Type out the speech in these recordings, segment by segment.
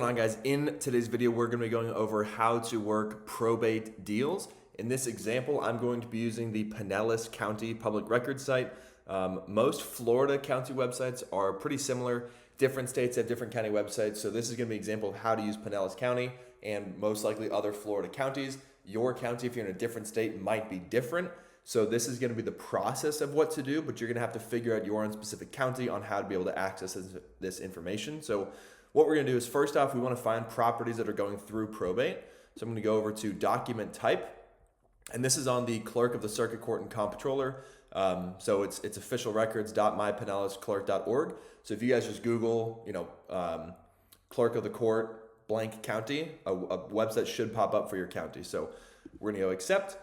What's going on, guys? In today's video, we're going to be going over how to work probate deals. In this example, I'm going to be using the Pinellas County Public Records site. Most Florida county websites are pretty similar. Different states have different county websites. So this is going to be an example of how to use Pinellas County and most likely other Florida counties. Your county, if you're in a different state, might be different. So this is going to be the process of what to do, but you're going to have to figure out your own specific county on how to be able to access this information. So what we're going to do is, first off, we want to find properties that are going through probate. So I'm going to go over to document type, and this is on the clerk of the circuit court and comptroller. So it's officialrecords.mypinellasclerk.org. So if you guys just Google, clerk of the court blank county, a website should pop up for your county. So we're going to go accept,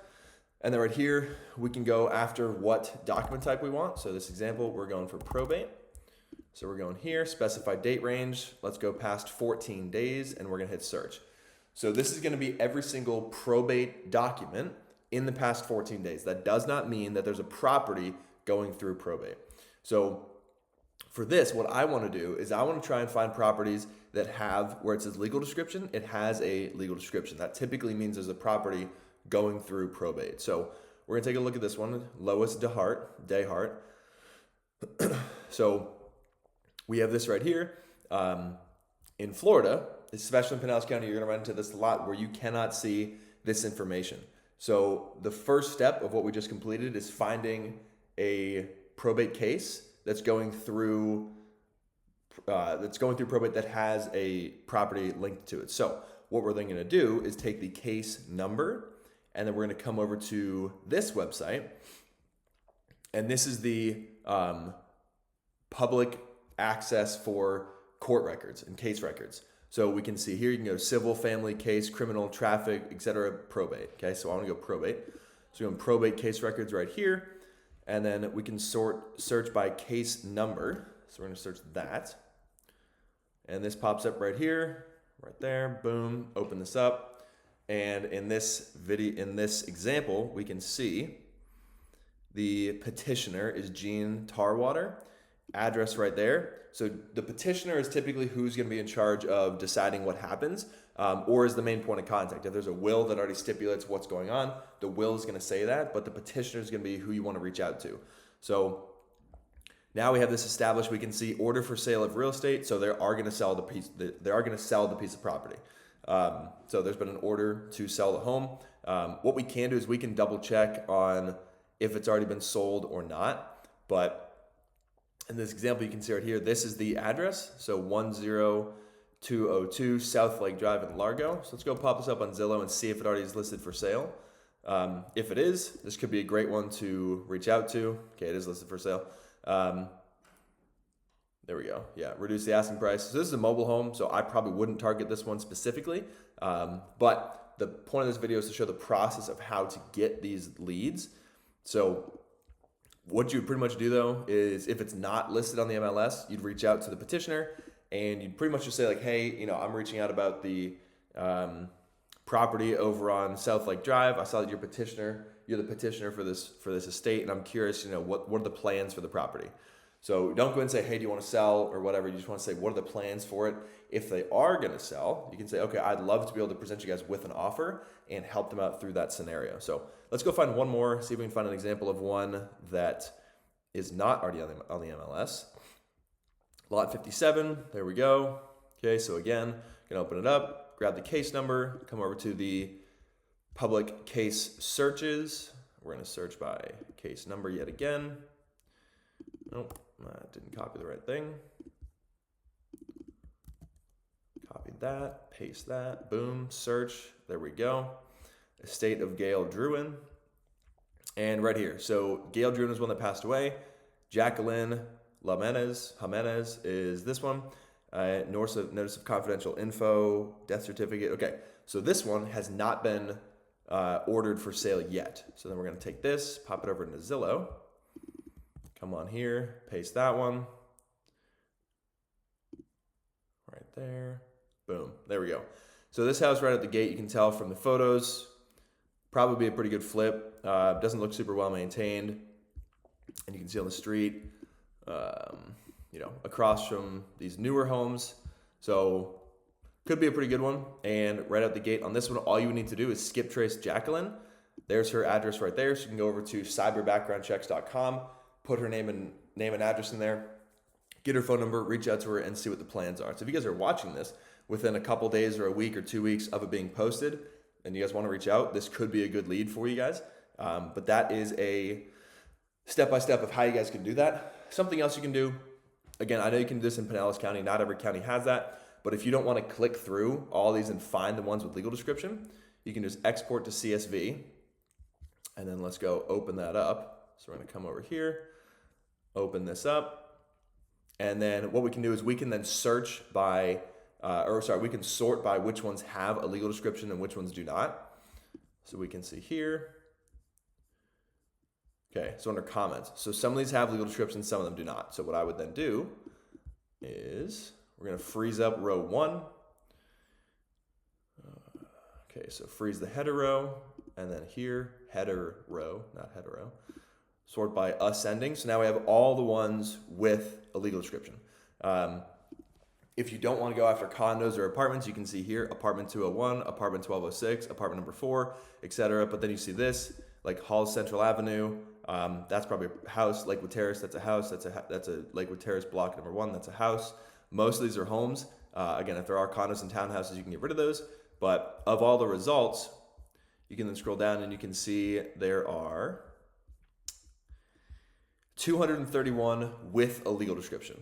and then right here we can go after what document type we want. So this example, we're going for probate. So we're going here, specify date range. Let's go past 14 days and we're gonna hit search. So this is gonna be every single probate document in the past 14 days. That does not mean that there's a property going through probate. So for this, what I wanna do is I wanna try and find properties that have, where it says legal description, it has a legal description. That typically means there's a property going through probate. So we're gonna take a look at this one, Lois Dehart. So we have this right here. In Florida, especially in Pinellas County, you're gonna run into this a lot where you cannot see this information. So the first step of what we just completed is finding a probate case that's going through probate that has a property linked to it. So what we're then gonna do is take the case number, and then we're gonna come over to this website, and this is the public access for court records and case records. So we can see here, you can go civil, family, case, criminal, traffic, etc., probate. Okay, so I want to go probate. So we're going probate case records right here, and then we can search by case number. So we're going to search that, and this pops up right here, right there. Boom. Open this up, and in this example, we can see the petitioner is Jean Tarwater. Address right there. So the petitioner is typically who's going to be in charge of deciding what happens, or is the main point of contact. If there's a will that already stipulates what's going on, the will is going to say that, but the petitioner is going to be who you want to reach out to. So now we have this established. We can see order for sale of real estate. So they are going to sell the piece. They are going to sell the piece of property. So there's been an order to sell the home. What we can do is we can double check on if it's already been sold or not, but in this example, you can see right here, this is the address. So 10202 South Lake Drive in Largo. So let's go pop this up on Zillow and see if it already is listed for sale. If it is, this could be a great one to reach out to. Okay, it is listed for sale. There we go. Yeah, reduce the asking price. So this is a mobile home, so I probably wouldn't target this one specifically. But the point of this video is to show the process of how to get these leads. So what you would pretty much do though is, if it's not listed on the MLS, you'd reach out to the petitioner and you'd pretty much just say like, hey, I'm reaching out about the property over on South Lake Drive. I saw that you're the petitioner for this estate, and I'm curious, what are the plans for the property? So don't go and say, hey, do you want to sell or whatever. You just want to say, what are the plans for it? If they are going to sell, you can say, okay, I'd love to be able to present you guys with an offer and help them out through that scenario. So let's go find one more, see if we can find an example of one that is not already on the MLS. Lot 57, there we go. Okay, so again, you can open it up, grab the case number, come over to the public case searches. We're going to search by case number yet again. Nope, didn't copy the right thing. Copy that, paste that, boom, search, there we go. Estate of Gail Druin. And right here, so Gail Druin is one that passed away. Jacqueline Jimenez is this one. Notice of confidential info, death certificate. Okay, so this one has not been ordered for sale yet. So then we're going to take this, pop it over into Zillow. Come on here, paste that one. Right there. Boom. There we go. So this house right at the gate, you can tell from the photos, probably be a pretty good flip. Doesn't look super well maintained. And you can see on the street, across from these newer homes. So Could be a pretty good one. And right out the gate on this one, all you would need to do is skip trace Jacqueline. There's her address right there. So you can go over to cyberbackgroundchecks.com, put her name and address in there, get her phone number, reach out to her, and see what the plans are. So if you guys are watching this within a couple days or a week or 2 weeks of it being posted, and you guys want to reach out, this could be a good lead for you guys. But that is a step-by-step of how you guys can do that. Something else you can do, again, I know you can do this in Pinellas County. Not every county has that. But if you don't want to click through all these and find the ones with legal description, you can just export to CSV. And then let's go open that up. So we're going to come over here, open this up. And then what we can do is we can then search by, we can sort by which ones have a legal description and which ones do not. So we can see here. Okay, so under comments. So some of these have legal descriptions, some of them do not. So what I would then do is we're going to freeze up row 1. Okay, so freeze the header row, and then here, header row, not hetero. Sort by ascending. So now we have all the ones with a legal description. If you don't want to go after condos or apartments, you can see here, apartment 201, apartment 1206, apartment number 4, etc. But then you see this, like Halls Central Avenue. That's probably a house. Lakewood Terrace, that's a house. That's a Lakewood Terrace block number 1. That's a house. Most of these are homes. Again, if there are condos and townhouses, you can get rid of those. But of all the results, you can then scroll down and you can see there are 231 with a legal description.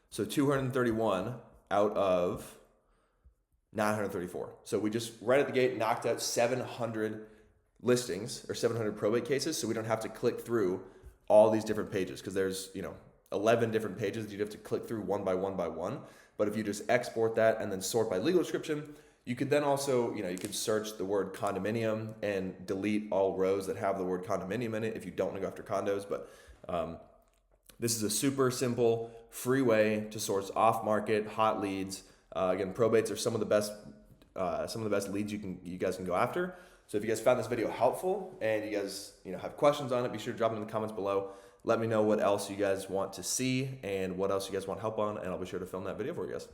So 231 out of 934. So we just right at the gate knocked out 700 listings or 700 probate cases. So we don't have to click through all these different pages because there's, 11 different pages that you'd have to click through one by one. But if you just export that and then sort by legal description, you could then also, you could search the word condominium and delete all rows that have the word condominium in it if you don't want to go after condos. But this is a super simple, free way to source off-market hot leads. Again, probates are some of the best leads you guys can go after. So if you guys found this video helpful and you guys have questions on it, be sure to drop them in the comments below. Let me know what else you guys want to see and what else you guys want help on, and I'll be sure to film that video for you guys.